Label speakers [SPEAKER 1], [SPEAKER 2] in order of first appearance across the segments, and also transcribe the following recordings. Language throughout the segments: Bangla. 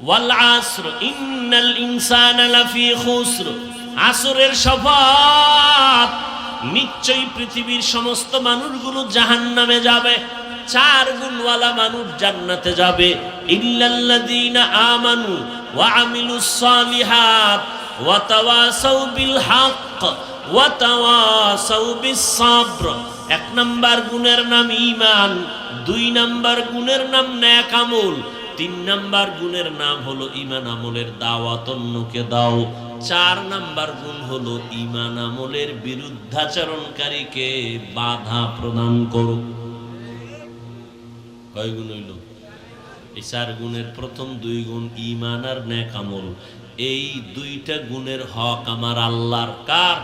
[SPEAKER 1] ওয়াল আসর ইন্নাল ইনসানা লাফি খুসর, আসরের শপথ, নিশ্চয়ই পৃথিবীর সমস্ত মানুষগুলো জাহান্নামে যাবে, 4 গুণওয়ালা মানুষ জান্নাতে যাবে। ইল্লাল্লাযীনা আমানু ওয়া আমিলুস সালিহাত ওয়া তাওয়াসাউ বিল হক ওয়া তাওয়াসাউ বিস সাবর। 1 নাম্বার গুণের নাম ঈমান, 2 নাম্বার গুণের নাম নেক আমল, 3 নাম্বার গুণের নাম হলো ঈমান আমলের দাওয়াত অন্যকে দাও, 4 নাম্বার গুণ হলো ঈমান আমলের বিরুদ্ধাচরণকারীকে বাধা প্রদান করো। কয় গুণ হইল? এই 4 গুণের প্রথম 2 গুণ ঈমান আর নেক আমল। এই 2টা গুণের হক আমার আল্লাহর। কার?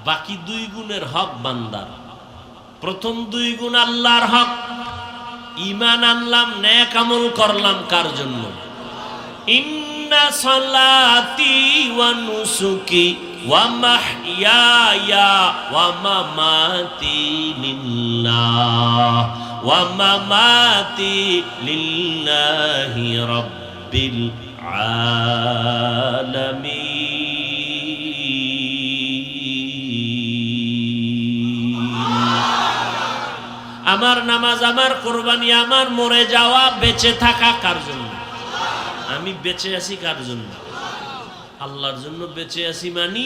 [SPEAKER 1] বাকি 2 গুণের হক বান্দার। প্রথম 2 গুণ আল্লাহর হক। ঈমান আনলাম, নেক আমল করলাম কার জন্য? ইন্না সালাতি ওয়া নুসুকি ওয়া মাহইয়ায়া ওয়া মামাতি লিল্লাহ ওয়া মামাতি লিল্লাহি রাব্বিল আলামিন। আমার নামাজ, আমার কোরবানি, আমার মরে যাওয়া, বেঁচে থাকা কার জন্য? আমি বেঁচে আছি কার জন্য? আল্লাহর জন্য বেঁচে আছি। মানি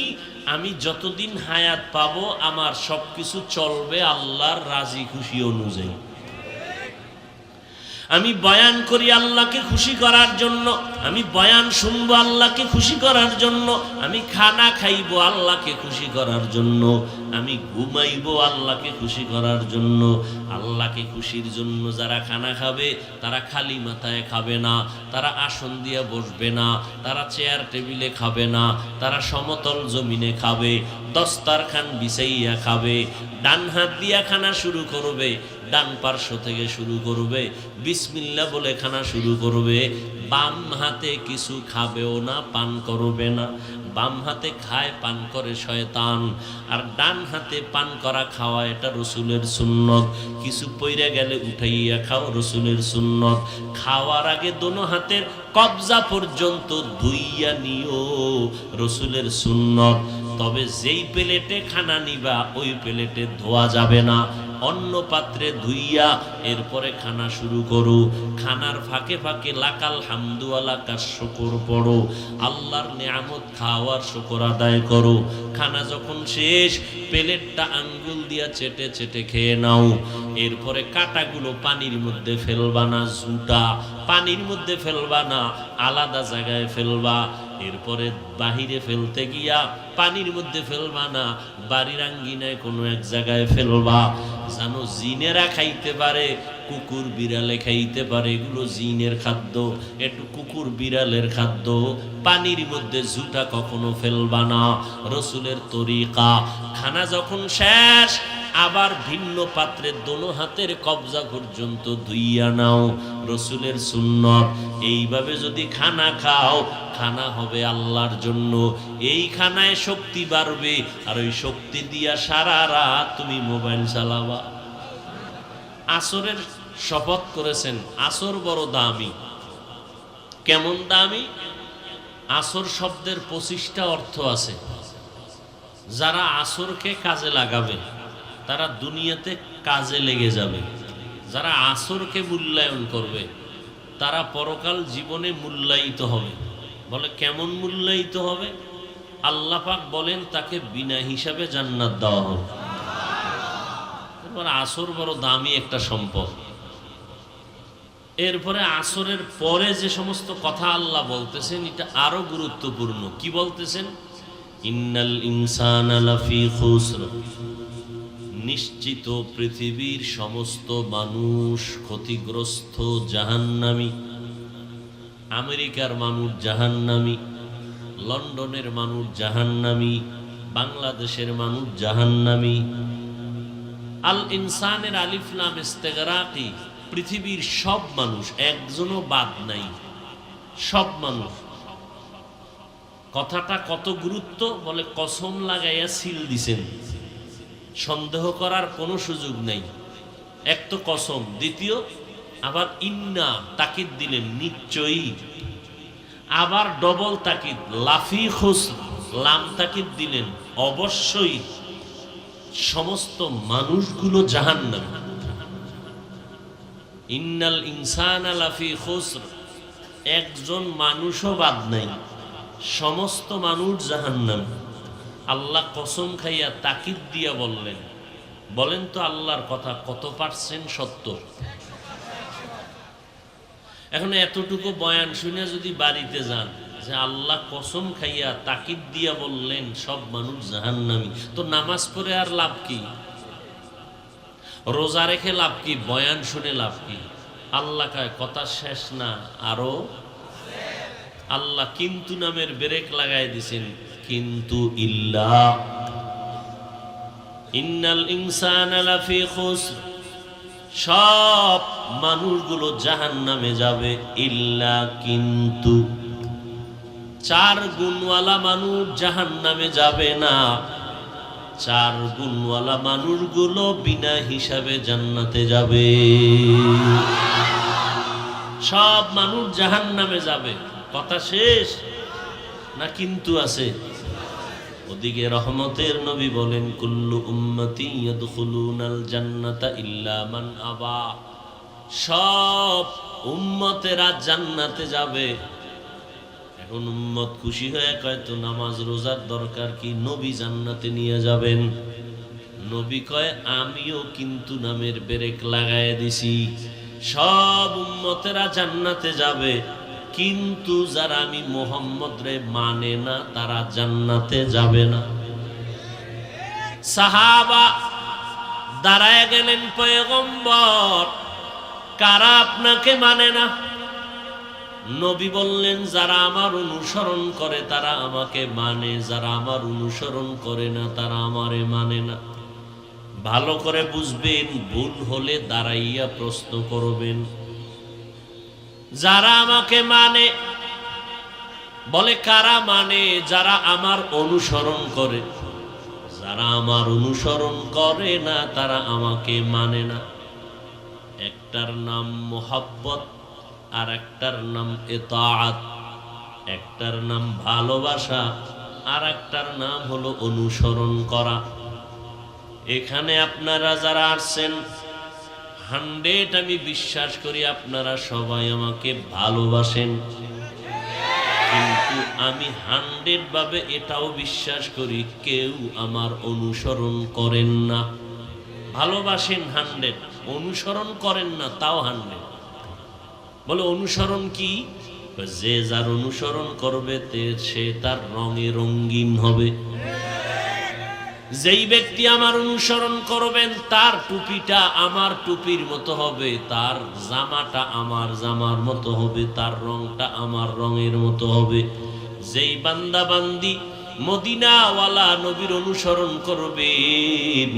[SPEAKER 1] আমি যতদিন হায়াত পাবো আমার সবকিছু চলবে আল্লাহর রাজি খুশি অনুযায়ী। আমি বয়ান করি আল্লাহকে খুশি করার জন্য, আমি বয়ান শুনবো আল্লাহকে খুশি করার জন্য, আমি খানা খাইবো আল্লাহকে খুশি করার জন্য, আমি ঘুমাইবো আল্লাহকে খুশি করার জন্য। আল্লাহকে খুশির জন্য যারা খানা খাবে তারা খালি মাথায় খাবে না, তারা আসন দিয়ে বসবে না, তারা চেয়ার টেবিলে খাবে না, তারা সমতল জমিনে খাবে, দস্তারখান বিছাইয়া খাবে, ডান হাত দিয়া খানা শুরু করবে, ডান পার্শ্ব থেকে শুরু করবে, বিসমিল্লাহ বলে খানা শুরু করবে। বাম হাতে কিছু খাবেও না, পান করবে না। বাম হাতে খায় পান করে শয়তান, আর ডান হাতে পান করা খাওয়া এটা রসুলের সুন্নত। কিছু পইরা গেলে উঠাইয়া খাও, রসুলের সুন্নত। খাওয়ার আগে দোনো হাতের কবজা পর্যন্ত ধুইয়া নিও, রসুলের সুন্নত। তবে যেই প্লেটে খানা নিবা ওই প্লেটে ধোয়া যাবে না, অন্য পাত্রে ধুইয়া এরপরে খানা শুরু করো। খানার ফাঁকে ফাঁকে লাকাল হামদু আলাকা শুকর পড়ো, আল্লাহর নিয়ামত খাওয়ার শুকর আদায় করো। খানা যখন শেষ, প্লেটটা আঙ্গুল দিয়া চেটে চেটে খেয়ে নাও। এরপরে কাঁটাগুলো পানির মধ্যে ফেলবা না, জুটা পানির মধ্যে ফেলবা না, আলাদা জায়গায় ফেলবা। এরপরে বাহিরে ফেলতে গিয়া পানির মধ্যে ফেলবা না, বাড়ির আঙ্গিনায় কোনো এক জায়গায় ফেলবা। জানো জিনেরা খাইতে পারে, কুকুর বিড়ালে খাইতে পারে, এগুলো জিনের খাদ্য, একটু কুকুর বিড়ালের খাদ্য। পানির মধ্যে জুটা কখনো ফেলবা না, রসুলের তরিকা। খানা যখন শেষ আবার ভিন্ন পাত্রে দোনো হাতের কবজা পর্যন্ত ধুইয়া নাও, রসুলের সুন্নত। এইভাবে যদি খানা খাও, খানা হবে আল্লাহর জন্য। এই খানায় শক্তি বাড়বে, আর ওই শক্তি দিয়া সারা রাত তুমি মোবাইল চালাবা। আসরের শপথ করেছেন, আসর বড় দামি। কেমন দামি? আসর শব্দের 25টা অর্থ আছে। যারা আসরকে কাজে লাগাবে তারা দুনিয়াতে কাজে লেগে যাবে। যারা আসরকে মূল্যায়ন করবে তারা পরকাল জীবনে মূল্যায়িত হবে। বলে কেমন মূল্যায়িত হবে? আল্লাহ পাক বলেন তাকে বিনা হিসাবে জান্নাত দেওয়া হবে। এরপর আসর বড় দামি একটা সম্পদ। এরপরে আসরের পরে যে সমস্ত কথা আল্লাহ বলতেছেন এটা আরো গুরুত্বপূর্ণ। কি বলতেছেন? ইন্নাল ইনসানা লাফি খুসর, নিশ্চিত পৃথিবীর সমস্ত মানুষ ক্ষতিগ্রস্ত, জাহান্নামী। আমেরিকার মানুষ জাহান্নামী, লন্ডনের মানুষ জাহান্নামী, বাংলাদেশের মানুষ জাহান্নামী। আল ইনসানের আলিফ লাম ইস্তেগরাকি, পৃথিবীর সব মানুষ, একজনও বাদ নাই, সব মানুষ। কথাটা কত গুরুত্ব! বলে কসম লাগাইয়া সিল দিছেন, সন্দেহ করার কোনো সুযোগ নেই। এক তো কসম, দ্বিতীয় আবার ইন্না তাকিদ দিলেন, নিশ্চয়ই আবার ডবল তাকিদ, লাফি খুসর, লাম তাকিদ দিলেন, অবশ্যই সমস্ত মানুষগুলো জাহান্নামী। ইন্নাল ইনসানা লাফি খুসর, একজন মানুষও বাদ নাই, সমস্ত মানুষ জাহান্নামী। আল্লাহ কসম খাইয়া তাকিদ দিয়া বললেন। বলেন তো আল্লাহর কথা কত পার্সেন্ট সত্য? এখন এতটুকু বয়ান শুনে যদি বাড়িতে যান যে আল্লাহ কসম খাইয়া তাকিদ দিয়া বললেন সব মানুষ জাহান্নামী, তো নামাজ পড়ে আর লাভ কি? রোজা রেখে লাভ কি? বয়ান শুনে লাভ কি? আল্লাহ কয় কথা শেষ না, আরো। আল্লাহ কিন্তু নামের ব্রেক লাগাই দিছেন, কিন্তু ইন্নাল ইনসানা লাফি খুসর, সব মানুষগুলো জাহান্নামে যাবে, ইল্লা কিন্তু, চার গুণওয়ালা মানুষ জাহান্নামে যাবে না। চার গুণওয়ালা মানুষগুলো বিনা হিসাবে জান্নাতে যাবে। সব মানুষ জাহান্নামে যাবে, কথা শেষ না কিন্তু আছে? ওদিকে রহমতের নবী বলেন, কুল্লু উম্মতি ইয়াদখুলুনাল জান্নাতা ইল্লা মান আবা, সব উম্মতেরা জান্নাতে যাবে। এখন উম্মত খুশি হয়ে কয়, তো নামাজ রোজার দরকার কি? নবী জান্নাতে নিয়ে যাবেন। নবী কয়, আমিও কিন্তু নামের ব্রেক লাগায় দিছি, সব উম্মতেরা জান্নাতে যাবে, কিন্তু যারা আমি মুহাম্মদ রে মানে না তারা জান্নাতে যাবে না। সাহাবা দাঁড়ায় গেলেন, পয়গম্বর কারা আপনাকে মানে না? নবী বললেন, যারা আমার অনুসরণ করে তারা আমাকে মানে, যারা আমার অনুসরণ করে না তারা আমারে মানে না। ভালো করে বুঝবেন, ভুল হলে দাঁড়াইয়া প্রশ্ন করবেন। যারা আমাকে মানে, বলে কারা মানে? যারা আমার অনুসরণ করে। যারা আমার অনুসরণ করে না তারা আমাকে মানে না। একটার নাম মুহাব্বত, আর একটার নাম ইতাআত, একটার নাম ভালোবাসা, আর একটার নাম হলো অনুসরণ করা। এখানে আপনারা যারা আসছেন 100 আমি বিশ্বাস করি আপনারা সবাই আমাকে ভালোবাসেন, কিন্তু আমি 100 ভাবে এটাও বিশ্বাস করি কেউ আমার অনুসরণ করেন না। ভালোবাসেন 100, অনুসরণ করেন না তাও 100। বলে অনুসরণ কি? যে যার অনুসরণ করবে সে তার রঙে রঙিন হবে। যেই ব্যক্তি আমার অনুসরণ করবেন তার টুপিটা আমার টুপির মতো হবে, তার জামাটা আমার জামার মতো হবে, তার রংটা আমার রঙের মতো হবে। যেই বান্দা বান্দি মদিনাওয়ালা নবীর অনুসরণ করবেন,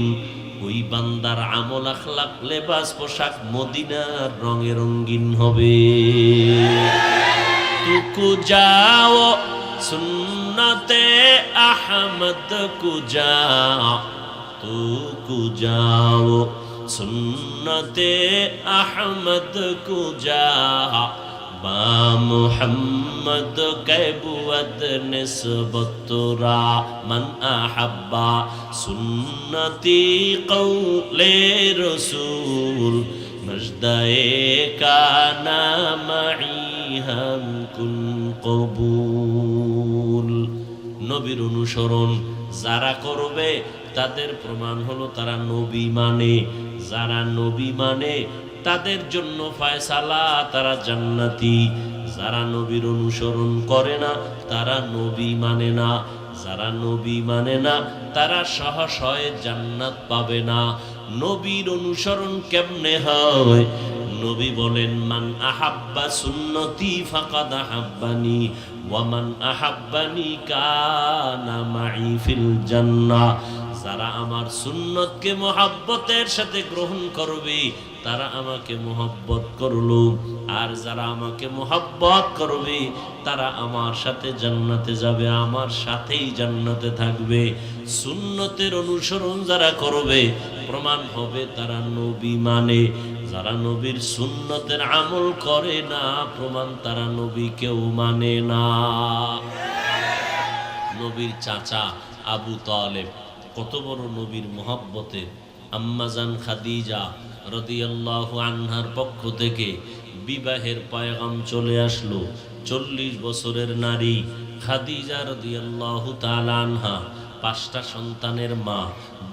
[SPEAKER 1] ওই বান্দার আমল আখলাক লেবাস পোশাক মদিনার রঙে রঙিন হবে। তুকু যাও সুন্নতে আহমদ কুজা, তুকু যাও সুন্নতে আহমদ কুজা, বা মুহাম্মদ কেবুয়ত নিসবতুরা মান আহাব্বা সুন্নতি কওলে রসূল মজদায়ে কানা মাই হাম কুন কবুল। নবীর অনুসরণ যারা করবে তাদের প্রমাণ হলো তারা নবী মানে। যারা নবী মানে তাদের জন্য ফয়সালা, তারা জান্নাতি। যারা নবীর অনুসরণ করে না তারা নবী মানে না। যারা নবী মানে না তারা সহসয় জান্নাত পাবে না। নবীর অনুসরণ কেমনে হয়? নবী বলেন, মান আহাব্বা সুন্নতি ফাকাদ আহাব্বানি ওয়া মান আহাব্বানি কানা মাই ফিল জান্নাহ। যারা আমার সুন্নতকে মহব্বতের সাথে গ্রহণ করবে তারা আমাকে মহব্বত করলো, আর যারা আমাকে মহব্বত করবে তারা আমার সাথে জান্নাতে যাবে, আমার সাথেই জান্নাতে থাকবে। সুন্নতের অনুসরণ যারা করবে প্রমাণ হবে তারা নবী মানে। যারা নবীর সুন্নতের আমল করে না, প্রমাণ তারা নবী কেউ মানে না। নবীর চাচা আবু তালেব কত বড় নবীর মহব্বতের। আম্মাজান খাদিজা রাদিয়াল্লাহু আনহার পক্ষ থেকে বিবাহের পয়গাম চলে আসলো। 40 বছরের নারী খাদিজা রাদিয়াল্লাহু তাআলা আনহা, 5টা সন্তানের মা,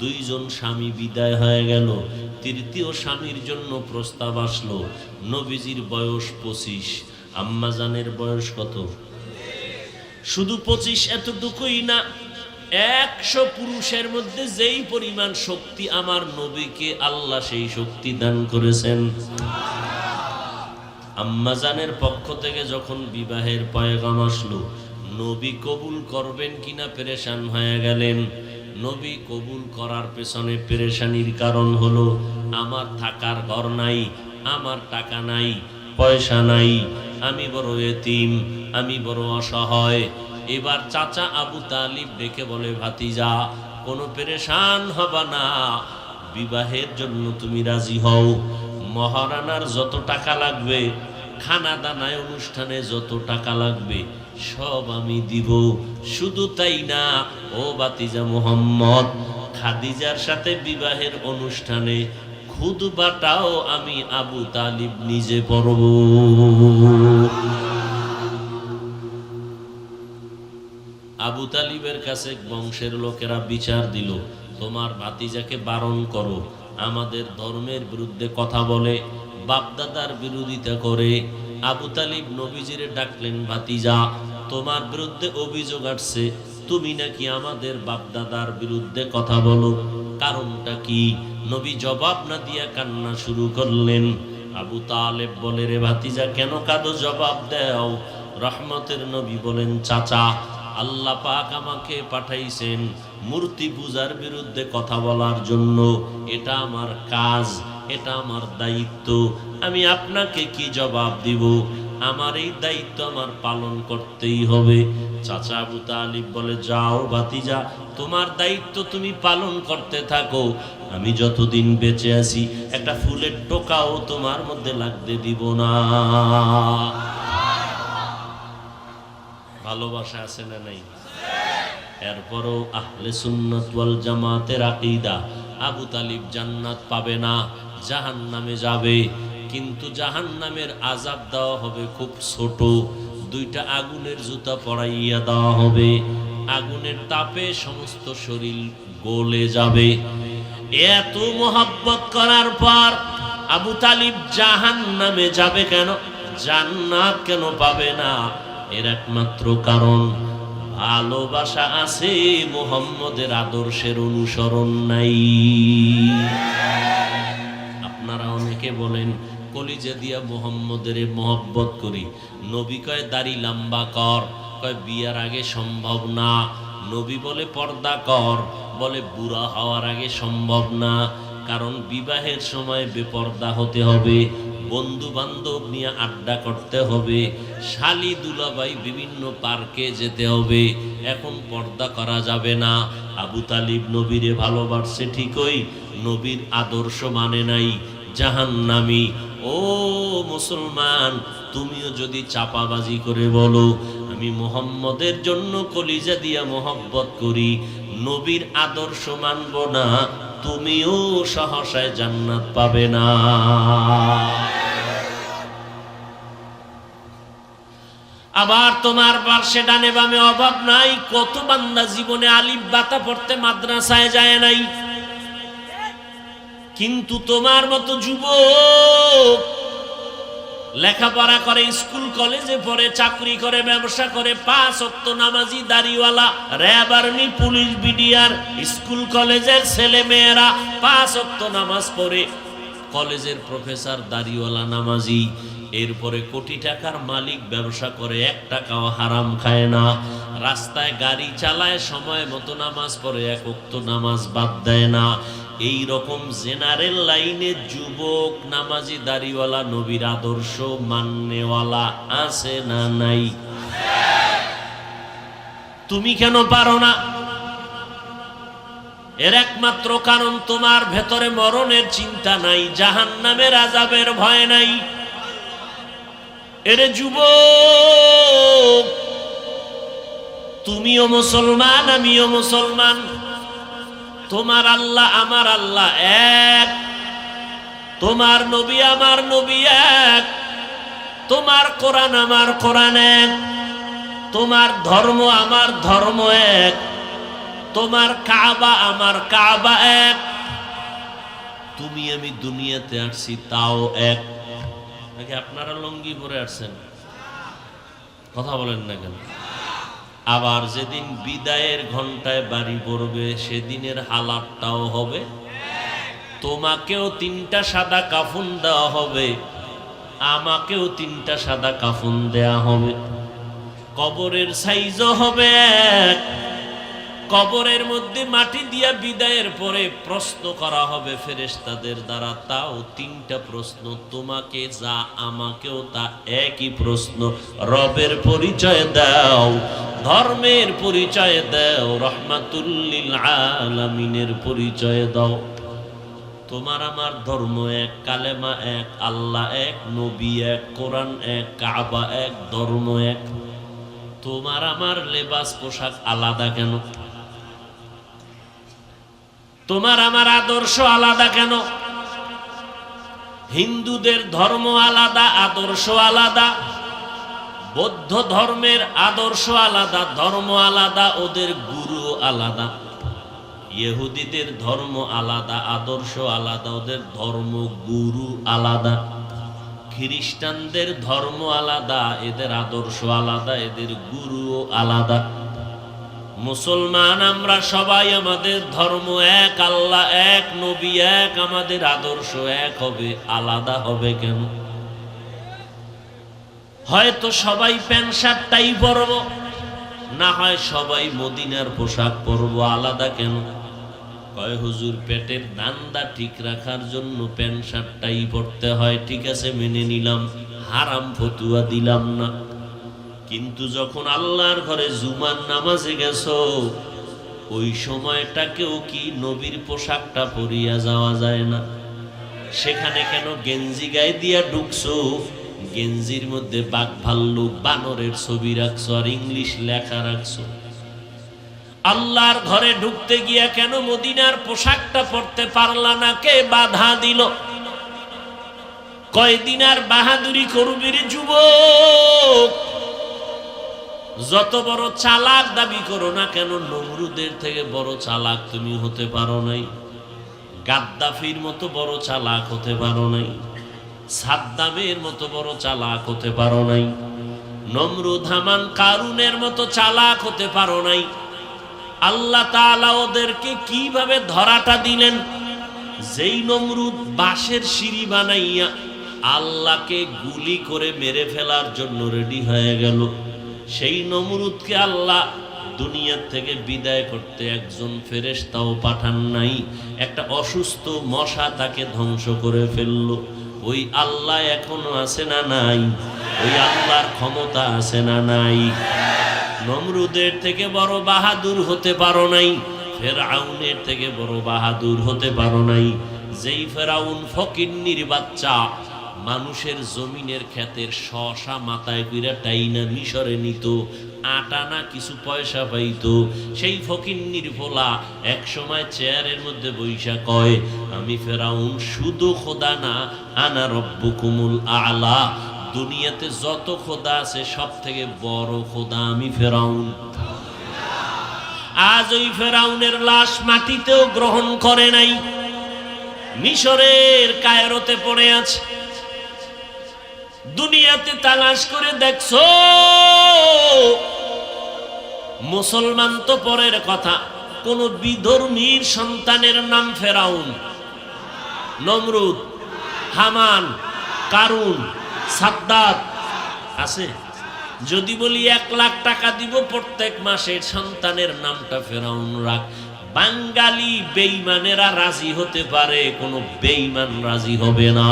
[SPEAKER 1] 2 জন স্বামী বিদায় হয়ে গেল। তৃতীয় স্বামীর জন্য প্রস্তাব আসলো। নবীজির বয়স 25, আম্মাজানের বয়স কত? শুধু 25, এতটুকুই না, 100 পুরুষের মধ্যে যেই পরিমাণ শক্তি আমার নবীকে আল্লাহ সেই শক্তি দান করেছেন। আম্মাজানের পক্ষ থেকে যখন বিবাহের পয়গাম আসলো, নবী কবুল করবেন কিনা পেরেশান হয়ে গেলেন। নবী কবুল করার পেছনে পেরেশানির কারণ হলো, আমার থাকার ঘর নাই, আমার টাকা নাই, পয়সা নাই, আমি বড় এতিম, আমি বড় অসহায়। এবার চাচা আবু তালিব ডেকে বলে, ভাতিজা কোনো পেরেশান হবা না, বিবাহের জন্য তুমি রাজি হও। মহারানার যত টাকা লাগবে, খানা দানায় অনুষ্ঠানে যত টাকা লাগবে সব আমি দিব। শুধু তাই না, ও ভাতিজা মুহাম্মদ, খাদিজার সাথে বিবাহের অনুষ্ঠানে খুতবাটাও আমি আবু তালিব নিজে পড়ব। আবু তালিবের কাছে বংশের লোকেরা বিচার দিল, তোমার ভাতিজাকে বারণ করো, আমাদের ধর্মের বিরুদ্ধে কথা বলে, বাপদাদার বিরোধিতা করে। আবু তালিব নবীজিরে ডাকলেন, ভাতিজা তোমার বিরুদ্ধে অভিযোগ আসছে, তুমি নাকি আমাদের বাপদাদার বিরুদ্ধে কথা বলো, কারণটা কি? নবী জবাব না দিয়া কান্না শুরু করলেন। আবু তালেব বলে, রে ভাতিজা কেন কাঁদো, জবাব দাও। রহমতের নবী বলেন, চাচা আল্লাহ পাক আমাকে পাঠাইছেন মূর্তি পূজার বিরুদ্ধে কথা বলার জন্য, এটা আমার কাজ, এটা আমার দায়িত্ব, আমি আপনাকে কি জবাব দিব? আমার এই দায়িত্ব আমার পালন করতেই হবে। চাচা আবু তালিব বলে, যাও ভাতিজা, তোমার দায়িত্ব তুমি পালন করতে থাকো, আমি যতদিন বেঁচে আছি একটা ফুলের টোকাও তোমার মধ্যে লাগতে দিব না। ভালোবাসা আছে না নাই? এরপরও আহলে সুন্নাত ওয়াল জামাতের আকীদা, আবু তালিব জান্নাত পাবে না, জাহান্নামে যাবে। কিন্তু জাহান্নামের আযাব দেওয়া হবে খুব ছোট, 2টা আগুনের জুতা পরাইয়া দেওয়া হবে, আগুনের তাপে সমস্ত শরীর গলে যাবে। এত মোহাব্বত করার পর আবু তালিব জাহান্নামে যাবে কেন, জান্নাত কেন পাবে না? এর একমাত্র কারণ, ভালোবাসা আছে, মুহাম্মদের আদর্শের অনুসরণ নাই। আপনারা অনেকে বলেন কলিজা দিয়া মুহাম্মদের মহব্বত করি, নবী কয় দাড়ি লম্বা কর, কয় বিয়ার আগে সম্ভব না। নবী বলে পর্দা কর, বলে বুড়া হওয়ার আগে সম্ভব না, কারণ বিবাহের সময় বেপর্দা হতে হবে, বন্ধু বান্ধব নিয়ে আড্ডা করতে হবে, শালি দুলাভাই বিভিন্ন পার্কে যেতে হবে, এখন পর্দা করা যাবে না। আবু তালিব নবীরে ভালোবাসছে ঠিকই, নবীর আদর্শ মানে নাই, জাহান্নামী। ও মুসলমান, তুমিও যদি চাপাবাজি করে বলো আমি মুহাম্মদের জন্য কলিজা দিয়া মোহব্বত করি, নবীর আদর্শ মানব না, তুমিও সহসায় জান্নাত পাবে না। আবার তোমার পার্শ্বে ডানে বামে অভাব নাই, কত বান্দা জীবনে আলিফ বাতা পড়তে মাদ্রাসায় যায় নাই, কিন্তু তোমার মতো যুবক লেখাপড়া করে, স্কুল কলেজে পড়ে, চাকরি করে, ব্যবসা করে, 5 ওয়াক্ত নামাজি, দাড়িওয়ালা, RAB, army, police, BDR, school কলেজের ছেলে মেয়েরা 5 ওয়াক্ত নামাজ পড়ে, কলেজের প্রফেসর দাড়িওয়ালা নামাজি, এরপরে কোটি টাকার মালিক, ব্যবসা করে, 1 টাকাও হারাম খায় না, রাস্তায় গাড়ি চালায়, সময় মতো নামাজ পড়ে, 1 ওয়াক্ত নামাজ বাদ দেয় না। এই রকম জেনারেল লাইনে যুবক নামাজি দাড়িওয়ালা নবীর আদর্শ মাননেওয়ালা আছে না নাই? তুমি কেন পারো না? এর একমাত্র কারণ তোমার ভেতরে মরণের চিন্তা নাই, জাহান্নামের আযাবের ভয় নাই। এরে যুবক, তুমিও মুসলমান, আমিও মুসলমান। তোমার আল্লাহ আমার আল্লাহ এক, তোমার নবী আমার নবী এক, তোমার কোরআন আমার কোরআন এক, তোমার ধর্ম আমার ধর্ম এক, তোমার কাবা আমার কাবা এক। তুমি আমি দুনিয়াতে আসছি তাও এক। নাকি আপনারা লঙ্গি পরে আসছেন? কথা বলেন না কেন? আবার যেদিন বিদায়ের ঘন্টায় বাড়ি পড়বে সেদিনের হালাতটাও হবে। তোমাকেও 3টা সাদা কাফন দেওয়া হবে, আমাকেও 3টা সাদা কাফন দেয়া হবে। কবরের সাইজও হবে এক। কবরের মধ্যে মাটি দিয়া বিদায়ের পরে প্রশ্ন করা হবে ফেরেশতাদের দ্বারা, তাও 3টা প্রশ্ন। তোমাকে যা আমাকেও তা একই প্রশ্ন। রবের পরিচয় দাও, ধর্মের পরিচয় দাও, রহমাতুল লিল আলামিনের পরিচয় দাও। তোমার আমার ধর্ম এক, কালেমা এক, আল্লাহ এক, নবী এক, কোরআন এক, কাবা এক, ধর্ম এক। তোমার আমার লেবাস পোশাক আলাদা কেন? তোমার আমার আদর্শ আলাদা কেন? হিন্দুদের ধর্ম আলাদা, আদর্শ আলাদা। বৌদ্ধ ধর্মের আদর্শ আলাদা, ধর্ম আলাদা, ওদের গুরু আলাদা। ইহুদিদের ধর্ম আলাদা, আদর্শ আলাদা, ওদের ধর্ম গুরু আলাদা। খ্রিস্টানদের ধর্ম আলাদা, এদের আদর্শ আলাদা, এদের গুরুও আলাদা। মুসলমান আমরা সবাই, আমাদের ধর্ম এক, আল্লাহ এক, নবী এক, আমাদের আদর্শ এক হবে, আলাদা হবে কেন? হয়তো সবাই প্যান্ট শার্টটাই পরব, না হয় সবাই মদিনার পোশাক পরব, আলাদা কেন? কয় হুজুর পেটের দান্দা ঠিক রাখার জন্য প্যান্ট শার্টটাই পরতে হয়। ঠিক আছে, মেনে নিলাম, হারাম ফতুয়া দিলাম না। কিন্তু যখন আল্লাহর ঘরে জুমার নামাজে গেছো, ওই সময়টাকেও কি নবীর পোশাকটা পরিয়া যাওয়া যায় না? সেখানে কেন গেঞ্জি গায়ে দিয়া ঢুকছো? গেঞ্জির মধ্যে বাঘ ভাল্লুক বানরের ছবি রাখছো আর ইংলিশ লেখা রাখছো। আল্লাহর ঘরে ঢুকতে গিয়া কেন মদিনার পোশাকটা পরতে পারলা না? কে বাধা দিল? কয়দিন আর বাহাদুরি করবি রে যুবক? যত বড় চালাক দাবি করো না কেন, নমরুদের থেকে বড় চালাক তুমি হতে পারো নাই। গাদ্দাফির মতো বড় চালাক হতে পারো নাই। সাদ্দামের মতো বড় চালাক হতে পারো নাই। নমরুদ, হামান, কারুনের মতো চালাক হতে পারো নাই। আল্লাহ তাআলা ওদেরকে কিভাবে ধরাটা দিলেন? যেই নমরুদ বাঁশের সিঁড়ি বানাইয়া আল্লাহকে গুলি করে মেরে ফেলার জন্য রেডি হয়ে গেল, সেই নমরুদকে আল্লাহ দুনিয়া থেকে বিদায় করতে একজন ফেরেশতাও পাঠান নাই। একটা অসুস্থ মশা তাকে ধ্বংস করে ফেলল। ওই আল্লাহ এখনো আছে না নাই? ওই আল্লাহর ক্ষমতা আছে না নাই? নমরুদের থেকে বড় বাহাদুর হতে পারো নাই, ফেরাউনের থেকে বড় বাহাদুর হতে পারো নাই। যেই ফেরাউন ফকিন্নির বাচ্চা মানুষের জমিনের ক্ষেতের শশা মাথায় কইরা টাইনা মিশরে নিত, আটানা কিছু পয়সা পাইতো, সেই ফকিন্নির পোলা এক সময় চেয়ারের মধ্যে বইসা কয়, আমি ফেরাউন শুধু খোদা না, আনা রব্বুকুমুল আলা। দুনিয়াতে যত খোদা আছে সব থেকে বড় খোদা আমি ফেরাউন। আজ ওই ফেরাউনের লাশ মাটিতেও গ্রহণ করে নাই, মিশরের কায়রোতে পড়ে আছে। দুনিয়াতে তালাশ করে দেখছো, মুসলমান তো পরের কথা, কোন বিধর্মীর সন্তানের নাম ফেরাউন, নমরুদ, হামান, কারুন, সাদ্দাত আছে? যদি বলি 1 লাখ টাকা দিব প্রত্যেক মাসে সন্তানের নামটা ফেরাউন রাখ, বাঙালি বেঈমানেরা রাজি হতে পারে, কোনো বেঈমান রাজি হবে না।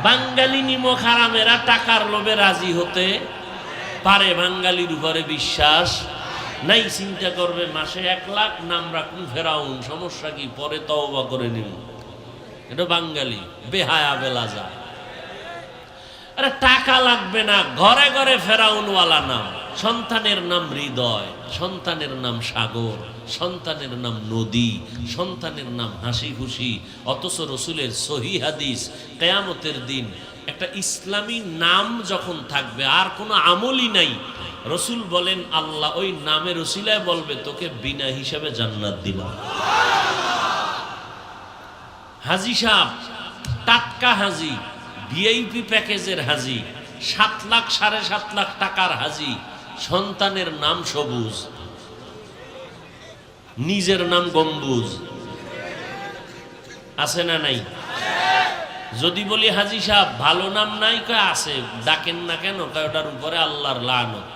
[SPEAKER 1] বাঙালি নিমক হারামেরা টাকার লোভে রাজি হতে পারে, বাঙালির উপরে বিশ্বাস নাই, চিন্তা করবে মাসে 1 লাখ, নাম রাখুন ফেরাউন, সমস্যা কি, পরে তওবা করে নিন। এটা বাঙালি বেহায়া বেলাজা। আরে টাকা লাগবে না, ঘরে ঘরে ফেরাউনওয়ালা নাম। সন্তানের নাম হৃদয়, সন্তানের নাম সাগর, সন্তানের নাম নদী, সন্তানের নাম হাসি খুশি। অথচ রসুলের সহি হাদিস, কিয়ামতের দিন একটা ইসলামী নাম যখন থাকবে, আর কোনো আমলই নাই, রসুল বলেন আল্লাহ ওই নামের উসিলায় বলবে তোকে বিনা হিসাবে জান্নাত দিলাম। হাজি সাহেব, টাটকা হাজি, ভিআইপি প্যাকেজের হাজি, 7 লাখ 7.5 লাখ টাকার হাজি, সন্তানের নাম সবুজ, নিজের নাম গম্বুজ। আছে না নাই? যদি বলি হাজি সাহেব ভালো নাম নাই, কয় আছে, ডাকেন না কেন? কয় ওটার উপরে আল্লাহর লানত।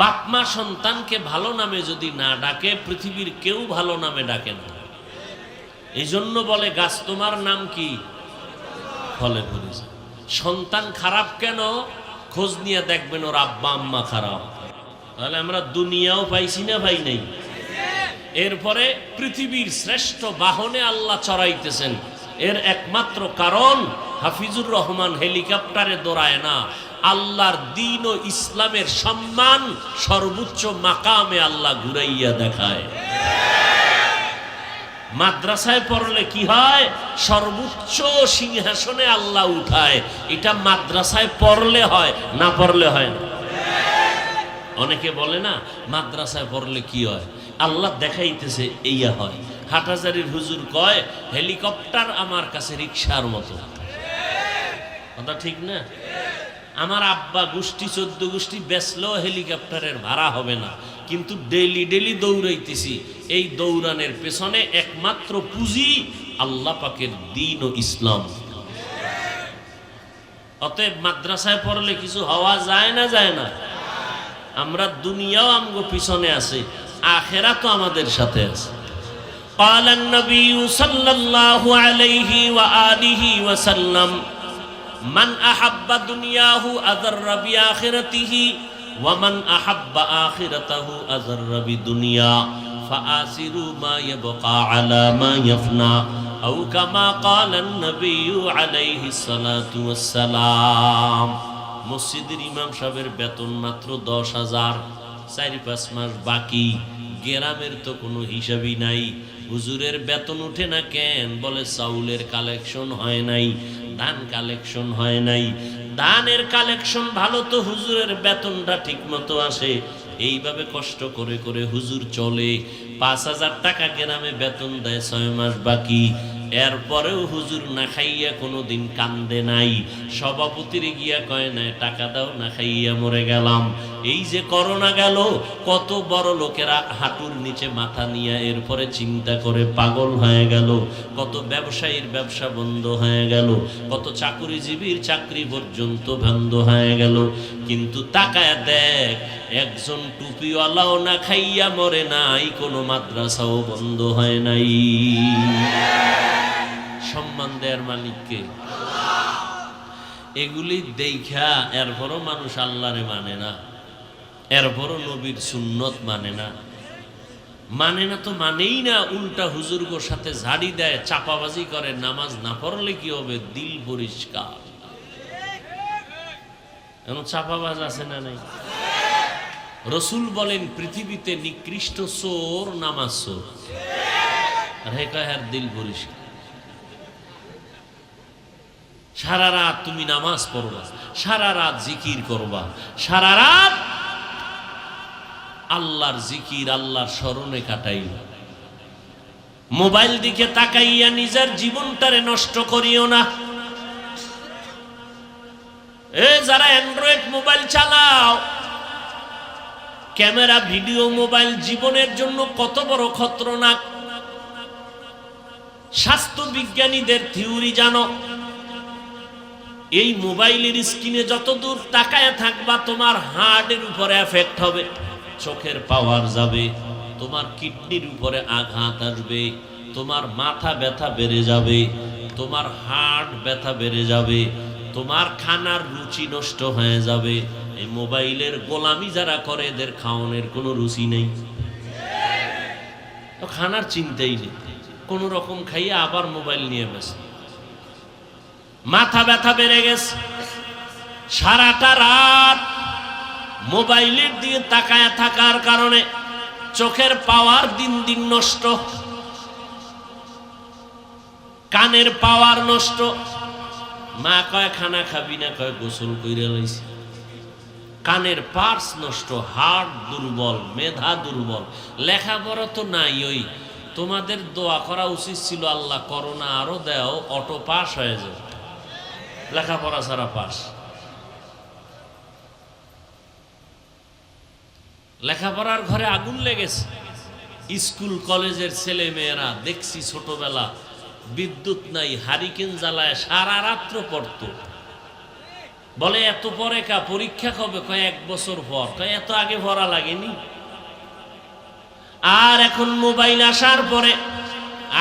[SPEAKER 1] বাপমা সন্তানকে ভালো নামে যদি না ডাকে, পৃথিবীর কেউ ভালো নামে ডাকে না। এই জন্য বলে গাছ তোমার নাম কি, ফলে ফলিছে। সন্তান খারাপ কেন? খোঁজ নিয়ে দেখবেন ওর আব্বা আম্মা খারাপ। তাহলে আমরা দুনিয়াও পাইছি না ভাই নেই? এরপরে পৃথিবীর শ্রেষ্ঠ বাহনে আল্লাহ চড়াইতেছেন, এর একমাত্র কারণ হাফিজুর রহমান হেলিকপ্টারে দৌড়ায় না, আল্লাহর দ্বীন ও ইসলামের সম্মান সর্বোচ্চ মাকামে আল্লাহ ঘুরাইয়া দেখায়। মাদ্রাসায় পড়লে কি হয়? সর্বোচ্চ সিংহাসনে আল্লাহ উঠায়। এটা মাদ্রাসায় পড়লে হয়, না পড়লে হয় না। অনেকে বলে না মাদ্রাসায় পড়লে কি হয়, আল্লাহ দেখাইতেছে এইয়া হয়। হাটহাজারীর হুজুর কয় হেলিকপ্টার আমার কাছে রিকশার মতো। কথা ঠিক না? আমার আব্বা গোষ্ঠী 14 গোষ্ঠী বেচলেও হেলিকপ্টারের ভাড়া হবে না, কিন্তু ডেইলি ডেইলি দৌড়াইতেছি। এই দৌড়ানের পেছনে একমাত্র পুঁজি আল্লাহ পাকের দ্বীন ও ইসলাম। অতএব মাদ্রাসায় পড়লে কিছু হওয়া যায় না, যায় না? আমরা দুনিয়াও আমগো পিছনে আছে, আখেরাত তো আমাদের সাথে আছে। قال النبي صلى الله عليه وآله وسلم من أحب دنياه أضر بآخرته ومن أحب آخرته أضر بدنيا فآثروا ما يبقى على ما يفنى أو كما قال النبي عليه الصلاة والسلام। মসজিদের ইমাম সাহেবের বেতন মাত্র 10,000, 4-5 মাস বাকি। গ্রামের তো কোনো হিসাবই নাই। হুজুরের বেতন উঠে না কেন? বলে চাউলের কালেকশন হয় নাই, ধান কালেকশন হয় নাই। ধানের কালেকশন ভালো তো হুজুরের বেতনটা ঠিক মতো আসে। এইভাবে কষ্ট করে করে হুজুর চলে। 5,000 টাকা গ্রামে বেতন দেয়, 6 মাস বাকি। এরপরেও হুজুর না খাইয়া কোনোদিন কান্দে নাই। সভাপতির গিয়া কয় নাই টাকা দাও, না খাইয়া মরে গেলাম। এই যে করোনা গেল, কত বড় লোকেরা হাঁটুর নিচে মাথা নিয়ে এরপরে চিন্তা করে পাগল হয়ে গেল। কত ব্যবসায়ীর ব্যবসা বন্ধ হয়ে গেল, কত চাকরিজীবীর চাকরি পর্যন্ত বন্ধ হয়ে গেল। কিন্তু তাকায় দেখ, একজন টুপিওয়ালাও না খাইয়া মরে নাই, কোনো মাদ্রাসাও বন্ধ হয় নাই। সম্মান দেয়ার মালিককে। এগুলি দেখা এরপরও মানুষ আল্লাহরে মানে না, এরপরও নবীর সুন্নত মানে না। মানে না তো মানেই না, উল্টা হুজুরগোর সাথে ঝাড়ি দেয়, চাপাবাজি করে। নামাজ না পড়লে কি হবে? দিল পরিষ্কার। এখন চাপাবাজ আছে না নাই? রসুল বলেন পৃথিবীতে নিকৃষ্ট চোর নামাজ চোর। রেখার দিল পরিষ্কার। সারা রাত তুমি নামাজ পড়বা, সারা রাত জিকির করবা, সারা রাত আল্লাহর জিকির আল্লাহর স্মরণে কাটাইবা। মোবাইল দিকে তাকাইয়া নিজের জীবনটারে নষ্ট করিও না। যারা অ্যান্ড্রয়েড মোবাইল চালাও, ক্যামেরা ভিডিও মোবাইল জীবনের জন্য কত বড় খতরনাক। স্বাস্থ্য বিজ্ঞানীদের থিওরি জানো? এই মোবাইলের স্ক্রিনে যত দূর তাকায় থাকবা, তোমার হার্টের উপরে এফেক্ট হবে, চোখের পাওয়ার যাবে, তোমার কিডনির উপরে আঘাত আসবে, তোমার মাথা ব্যথা বেড়ে যাবে, তোমার হার্ট ব্যথা বেড়ে যাবে, তোমার খানার রুচি নষ্ট হয়ে যাবে। এই মোবাইলের গোলামি যারা করে এদের খাওয়ানোর কোনো রুচি নেই, তো খানার চিন্তাই নেই, কোন রকম খাইয়ে আবার মোবাইল নিয়ে ব্যস্ত। মাথা ব্যথা বেড়ে গেছে, সারাটা রাত মোবাইলের দিকে তাকায় থাকার কারণে চোখের পাওয়ার দিন দিন নষ্ট, কানের পাওয়ার নষ্ট। মা কয় খানা খাবি না, কয় গোসল কইরা লইছি। কানের পার্স নষ্ট, হার্ট দুর্বল, মেধা দুর্বল, লেখাপড়া তো নাই। ওই তোমাদের দোয়া করা উচিত ছিল, আল্লাহ করোনা আরো দেও, অটো পাস হয়ে যাবে, লেখাপড়া ছাড়া পাস। লেখাপড়ার ঘরে আগুন লেগেছে। স্কুল কলেজের ছেলে মেয়েরা দেখছি ছোটবেলা বিদ্যুৎ নাই, হারিকেন জ্বালায় সারা রাত্র পড়তো। বলে এত পরে কা পরীক্ষা কবে? কয় 1 বছর পর। কয় এত আগে পড়া লাগেনি? আর এখন মোবাইল আসার পরে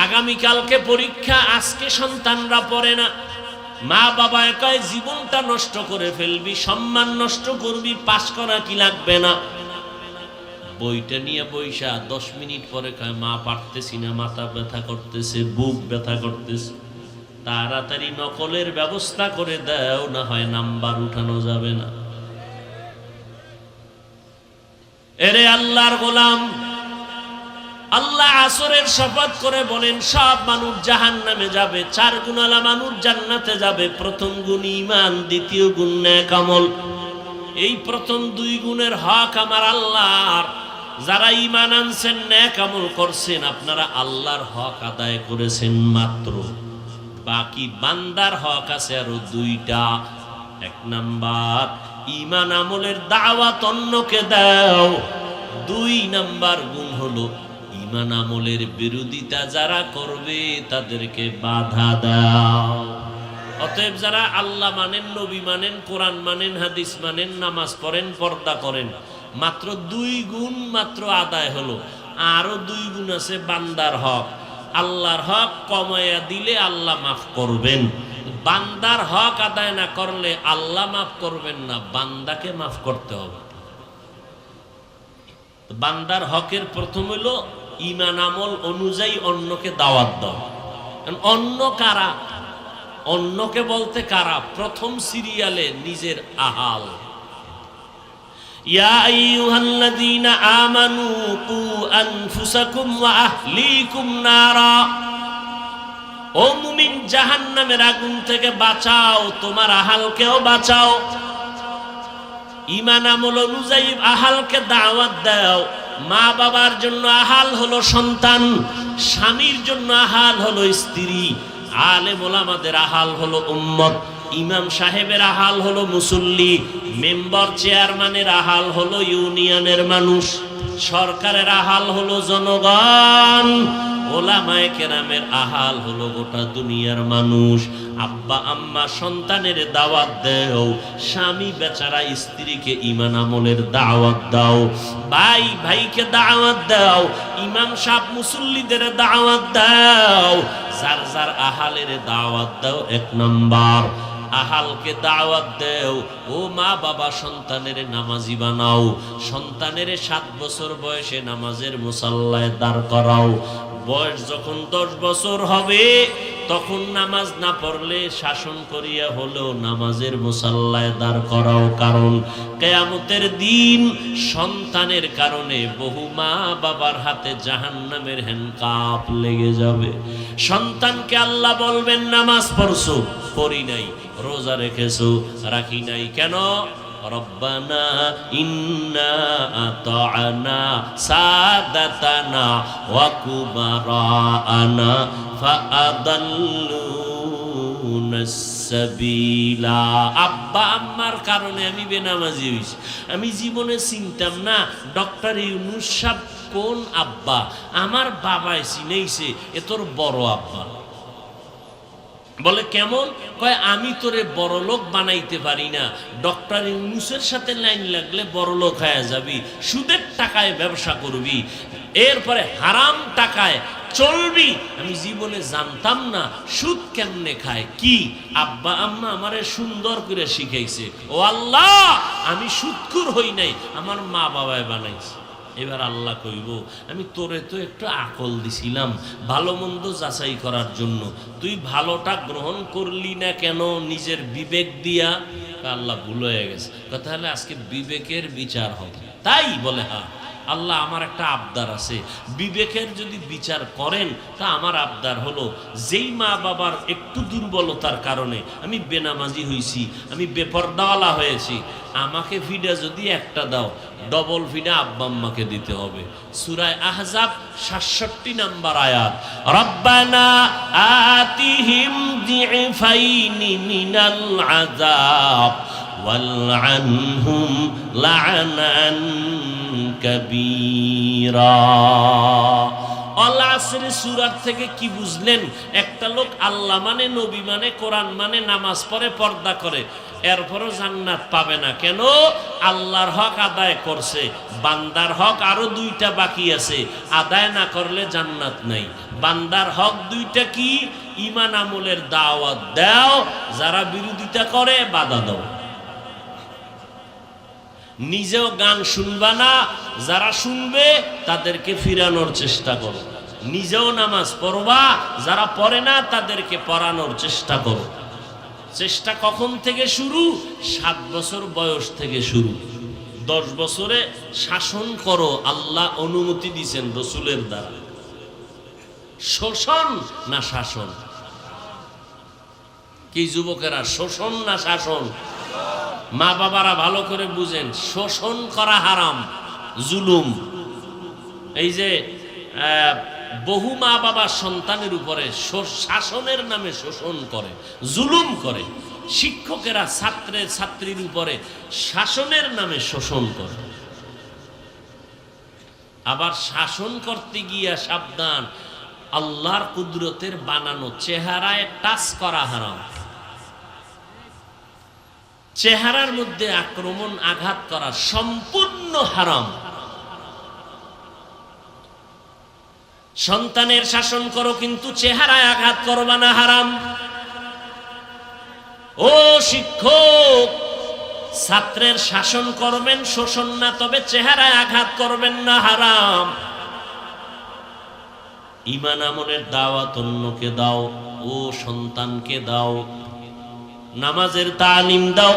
[SPEAKER 1] আগামীকালকে পরীক্ষা, আজকে সন্তানরা পড়ে না। মা বাবা কয় জীবনটা নষ্ট করে ফেলবি, সম্মান নষ্ট করবি, পাস করা কি লাগবে না। বইটা নিয়ে বইসা 10 মিনিট পরে কয় মা পারতেছি না, মাথা ব্যথা করতেছে, বুক ব্যথা করতেছে। তাড়াতাড়ি নকলের ব্যবস্থা করে দাও, না হয় নাম্বার উঠানো যাবে না। এরে আল্লাহর গোলাম, আল্লাহ আসরের শপথ করে বলেন সব মানুষ জাহান্নামে যাবে, 4 গুণালা মানুষ জান্নাতে যাবে। প্রথম গুণ ঈমান, দ্বিতীয় গুণ নেক আমল। এই প্রথম 2 গুণের হক আমার আল্লাহর। যারা ঈমান আনছেন, নেক আমল করছেন, আপনারা আল্লাহর হক আদায় করেছেন মাত্র। বাকি বান্দার হক আছে আরো 2টা। 1 নাম্বার, ঈমান আমলের দাওয়াত অন্যকে দাও। 2 নাম্বার গুণ হলো ঈমান আমলের বিরোধিতা যারা করবে তাদেরকে বাধা দাও। অতএব যারা আল্লাহ মানেন, নবী মানেন, কোরআন মানেন, হাদিস মানেন, নামাজ পড়েন, পর্দা করেন, মাত্র 2 গুণ মাত্র আদায় হলো। আরো 2 গুণ আছে বান্দার হক। আল্লাহর হক কমায়া দিলে আল্লাহ মাফ করবেন, বান্দার হক আদায় না করলে আল্লাহ মাফ করবেন না, বান্দাকে মাফ করতে হবে। বান্দার হকের প্রথম হলো ঈমান আমল অনুযায়ী অন্যকে দাওয়াত দাও। অন্য কারা? অন্যকে বলতে কারা? প্রথম সিরিয়ালে নিজের আহাল। ইয়া আইয়ুহাল্লাযীনা আমানু কু আনফুসাকুম ওয়া আহলিকুম নারা। ও মুমিন, জাহান্নামের আগুন থেকে বাঁচাও, তোমার আহালকেও বাঁচাও। ঈমান আমল অনুযায়ী আহালকে দাওয়াত দাও। মা বাবার জন্য আহাল হলো সন্তান, স্বামীর জন্য আহাল হলো স্ত্রী, আলেম ওলামাদের আহাল হলো উম্মত, ইমাম সাহেবের আহাল হলো মুসল্লি, মেম্বার চেয়ারম্যানের আহাল হলো ইউনিয়নের মানুষ, সরকারের আহাল হলো জনগণ, ওলামায়ে কেরামের আহাল হলো গোটা দুনিয়ার মানুষ। আব্বা আম্মা সন্তানের দাওয়াত দাও, স্বামী বেচারা স্ত্রীকে ঈমান আমলের দাওয়াত দাও, ভাই ভাইকে দাওয়াত দাও, ইমাম সাহেব মুসল্লিদের দাওয়াত দাও, যার যার আহালের দাওয়াত দাও। 1 নাম্বার, আহালকে দাওয়াত দেও। ও মা বাবা, সন্তানের নামাজি বানাও, সন্তানের 7 বছর বয়সে নামাজের মুসাল্লায় দাঁড় করাও। বয়স যখন 10 বছর হবে তখন নামাজ না পড়লে শাসন করিয়া হলেও নামাজের মুসাল্লায় দাঁড় করাও। কারণ কিয়ামতের দিন সন্তানের কারণে বহু মা বাবার হাতে জাহান্নামের হ্যান্ডকাপ লেগে যাবে। সন্তানকে আল্লাহ বলবেন নামাজ পড়ছো, পড়ি নাই, রোজা রেখেছো, রাখি নাই, কেন? রব্বানা ইন্না আতা'না সাদাতানা ওয়া কুবারানা ফাআদাল্লুনাস সাবিলা। আব্বা আম্মার কারণে আমি বেনামাজি হইছি। আমি জীবনে চিনতাম না ডক্টর ইউনূস সাহেব কোন আব্বা, আমার বাবাই চিনাইছে এ তোর বড় আব্বা। বলে কেমন? কয় আমি তোরে বড় লোক বানাইতে পারি না, ডক্টর ইউনূসের সাথে লাইন লাগলে বড় লোক হয়ে যাবি, সুদের টাকায় ব্যবসা করবি, এরপরে হারাম টাকায় চলবি। আমি জীবনে জানতাম না সুদ কেমনে খায়। কি আব্বা আম্মা আমারে সুন্দর করে শিখাইছে। ও আল্লাহ, আমি সুদখোর হই নাই, আমার মা বাবায় বানাইছে। এবার আল্লাহ কইব, আমি তোরে তো একটু আকল দিছিলাম ভালো মন্দ যাচাই করার জন্য, তুই ভালোটা গ্রহণ করলি না কেন নিজের বিবেক দিয়া? আল্লাহ ভুল হয়ে গেছে। তাহলে আজকে বিবেকের বিচার হবে। তাই বলে, হ্যাঁ আল্লাহ আমার একটা আবদার আছে, বিবেকের যদি বিচার করেন তা আমার আবদার হলো, যেই মা বাবার একটু দুর্বলতার কারণে আমি বেনামাজি হয়েছি, আমি বেপরদাওয়ালা হয়েছি, আমাকে ফিডা যদি একটা দাও, ডবল ফিডা আব্বা আম্মাকে দিতে হবে। সূরা আহজাব ৬৭ নম্বর আয়াত, রব্বানা আতিহিম যিফাইনি মিনাল আযাব ওয়ালআনহুম লা'নান কাবীরা। আল আসর সূরা থেকে কি বুঝলেন? একটা লোক আল্লাহ মানে, নবী মানে, কোরআন মানে, নামাজ পড়ে, পর্দা করে, এরপরও জান্নাত পাবে না। কেন? আল্লাহর হক আদায় করছে, বান্দার হক আরো দুইটা বাকি আছে, আদায় না করলে জান্নাত নাই। বান্দার হক দুইটা কি? ঈমান আমলের দাওয়াত দাও, যারা বিরোধিতা করে বাধা দাও। নিজেও গান শুনবা না, যারা শুনবে তাদেরকে ফিরানোর চেষ্টা করো। নিজেও নামাজ পড়বা, যারা পড়ে না তাদেরকে পড়ানোর চেষ্টা করো। চেষ্টা কখন থেকে শুরু? 7 বছর বয়স থেকে শুরু। 10 বছরে শাসন করো, আল্লাহ অনুমতি দিয়েছেন রসুলের দ্বারা। শোষণ না শাসন? কি যুবকেরা, শোষণ না শাসন? মা বাবারা ভালো করে বুঝেন, শোষণ করা হারাম, জুলুম। এই যে বহু মা বাবা সন্তানের উপরে শাসনের নামে শোষণ করে, জুলুম করে। শিক্ষকেরা ছাত্রের ছাত্রীর উপরে শাসনের নামে শোষণ করে। আবার শাসন করতে গিয়া সাবধান, আল্লাহর কুদরতের বানানো চেহারায় টাচ করা হারাম। চেহারার মধ্যে আক্রমণ, আঘাত করা সম্পূর্ণ হারাম। সন্তানের শাসন করো কিন্তু চেহারায় আঘাত করবা না, হারাম। ও শিক্ষক, ছাত্রের শাসন করবেন, শোষণ না, তবে চেহারায় আঘাত করবেন না, হারাম। ঈমান আমলের দাওয়াত অন্যকে দাও, ও সন্তানকে দাও। নামাজের তালিম দাও।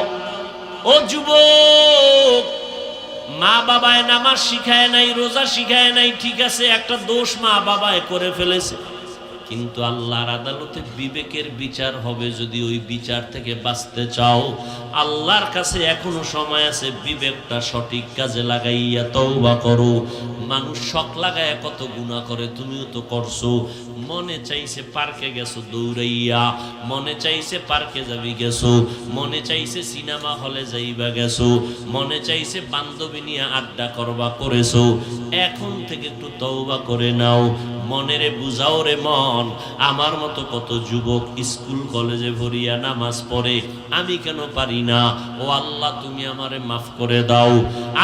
[SPEAKER 1] ও যুবক, মা বাবায় নামাজ শিখায় নাই, রোজা শিখায় নাই, ঠিক আছে, একটা দোষ মা বাবায় করে ফেলেছে, কিন্তু আল্লাহর আদালতে বিবেকের বিচার হবে। যদি ওই বিচার থেকে বাঁচতে চাও, আল্লাহর কাছে এখনো সময় আছে, বিবেকটা সঠিক কাজে লাগাইয়া তওবা করো। মানুষ শখ লাগায় কত গুনাহ করে, তুমিও তো করছো। মনে চাইছে পার্কে গেছো দৌড়াইয়া, মনে চাইছে পার্কে যাবি গেছো, মনে চাইছে সিনেমা হলে যাইবা গেছো, মনে চাইছে বান্ধবী নিয়ে আড্ডা করবা করেছো। এখন থেকে একটু তওবা করে নাও, মনেরে বুঝাও রে মন। আমার মতো কত যুবক স্কুল কলেজে ভরিয়া নামাজ পড়ে, আমি কেন পারি না? ও আল্লাহ, তুমি আমারে মাফ করে দাও।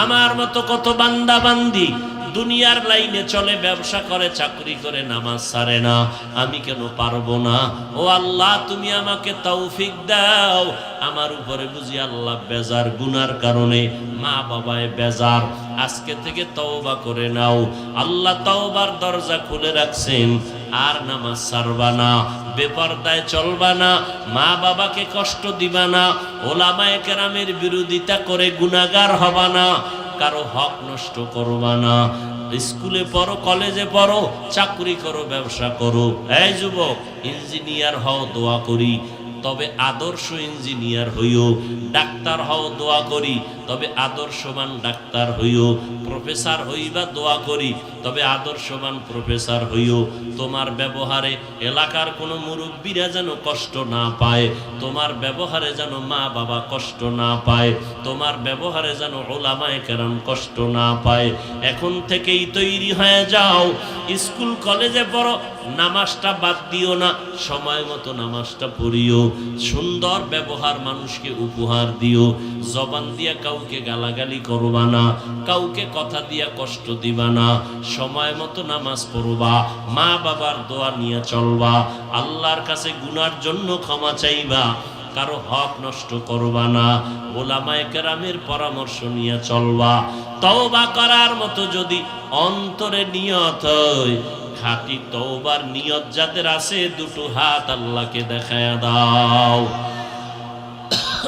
[SPEAKER 1] আমার মতো কত বান্দা বান্দি দুনিয়ার লাইনে চলে, ব্যবসা করে, চাকরি করে, নামাজ ছাড়ে না, আমি কেন পারবো না? ও আল্লাহ, তুমি আমাকে তৌফিক দাও। আমার উপরে বুঝি আল্লাহ বেজার, গুনার কারণে মা বাবায় বেজার। আজকে থেকে তওবা করে নাও, আল্লাহ তওবার দরজা খুলে রাখছেন। আর নামাজ ছাড়বা না, বেপরদায় চলবা না, মা বাবাকে কষ্ট দিবা না, ওলামায়ে কেরামের বিরোধিতা করে গুনাহগার হবা না, কারো হক নষ্ট করবা না। স্কুলে পড়ো, কলেজে পড়ো, চাকরি করো, ব্যবসা করো। এই যুবক, ইঞ্জিনিয়ার হও, দোয়া করি, তবে আদর্শ ইঞ্জিনিয়ার হইও। ডাক্তার হও, দোয়া করি, তবে আদর্শবান ডাক্তার হইও। প্রফেসর হইবা, দোয়া করি, তবে আদর্শবান প্রফেসর হইও। তোমার ব্যবহারে এলাকার কোনো মুরব্বীরা যেন কষ্ট না পায়, তোমার ব্যবহারে যেন মা বাবা কষ্ট না পায়, তোমার ব্যবহারে যেন উলামায়ে কেরাম কষ্ট না পায়। এখন থেকেই তৈরি হয়ে যাও, স্কুল কলেজে পড়ো, নামাজটা বাদ দিও না, সময় মতো নামাজটা পড়িও, সুন্দর ব্যবহার মানুষকে উপহার দিও, জবান দিয়া কাউকে গালাগালি করবা না, কাউকে কথা দিয়া কষ্ট দিবা না, সময় মতো নামাজ পড়বা, মা বাবার দোয়া নিয়ে চলবা, আল্লাহর কাছে গুনার জন্য ক্ষমা চাইবা, কারো হক নষ্ট করবা না, ওলামায়ে কেরামের পরামর্শ নিয়ে চলবা। তওবা করার মতো যদি অন্তরে নিয়ত হয়, খাঁটি তওবার নিয়ত যাদের আছে, দুটো হাত আল্লাহকে দেখায়া দাও।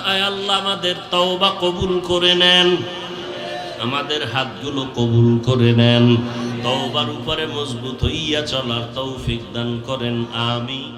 [SPEAKER 1] আয় আল্লাহ, আমাদের তওবা কবুল করে নেন, আমাদের হাতগুলো কবুল করে নেন, তওবার উপরে মজবুত হইয়া চলার তৌফিক দান করেন, আমিন।